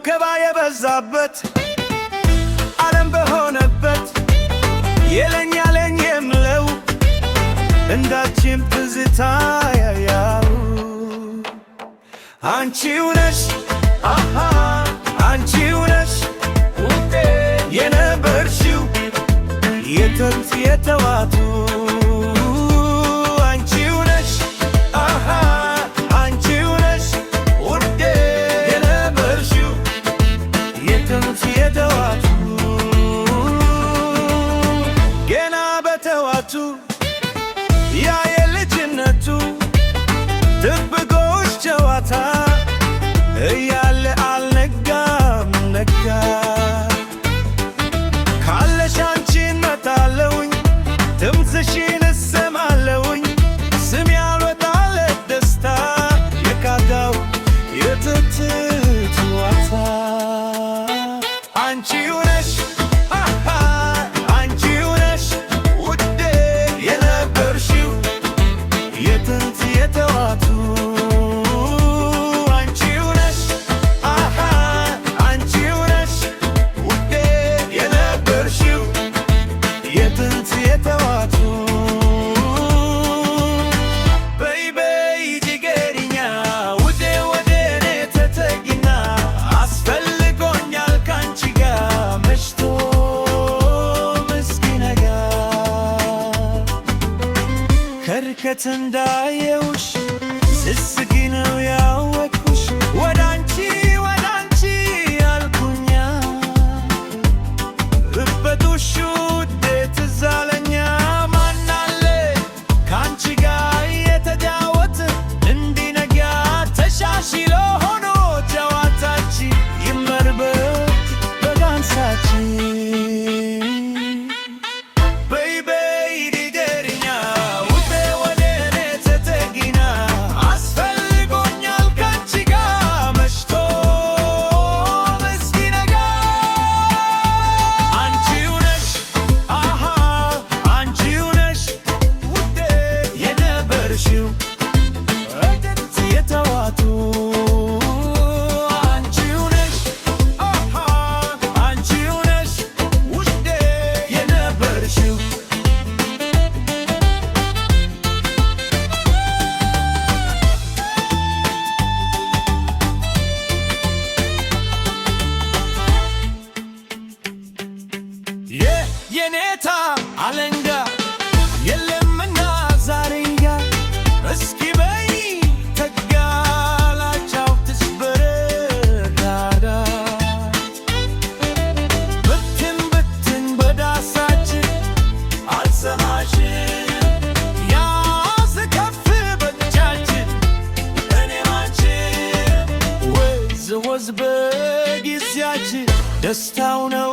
ወከባ የበዛበት ዓለም በሆነበት የለኝ ያለኝ የምለው እንዳችም ትዝታ ያያው አንቺው ነሽ አንቺው ነሽ ውዴ የነበርሽው የጥንት የተዋቱ አንቺው ነሽ አንቺው ነሽ ውዴ የነበርሽው የጥንት የተዋቱ ገና በተዋቱ ያ የልጅነቱ ድብቆሽ ጨዋታ እያለ አልነጋም ነጋ ካለሽ አንቺን መጣለውኝ ድምፅሽን እሰማለውኝ ስም ያልወጣለት ደስታ የካዳው የትትት ዋታ አንቺው ነሽ አንቺው ነሽ ውዴ የነበርሽው የጥንት የተዋቱ አንቺው ነሽ አንቺው ነሽ ውዴ የነበርሽው የጥንት የተዋቱ በይ በይ ጅገሪኛ ውዴ ወደ እኔ ተጠጊና አስፈልጎኛል ካንቺ ጋር መሽቶ እስኪነጋ ከርቀት እንዳየውሽ ስስጊ ነው ያወቅኩሽ ወደ አንቺ አልኩኛ እበጡሽ ውዴ ትዝ አለኛ ማናለ ካንቺ ጋር የተጫወተ እንዲነጋ ተሻሽሎ ሆኖ ጨዋታችን ይመርበት በዳንሳችን በይ በይ ንገሪኛ ውዴ ወደ እኔ ተጠጊና አስፈልጎኛል ካንቺ ጋር መሽቶ እስኪነጋ አንቺው ነሽ አንቺው ነሽ ውዴ የነበርሽው የጥንት የተዋቱ አንቺው ነሽ አንቺው ነሽ ውዴ የነበርሽው የኔታ አለንጋ የለምና ዛሬጋ እስኪ በይ ተጋላጫውትሽ በረዳዳ ብትን ብትን በዳሳችን አልሰማሽም ያዝ ከፍ በእጃችን እኔም አንቺን ወዝ ወዝ በጊዜያችን ደስታው ነው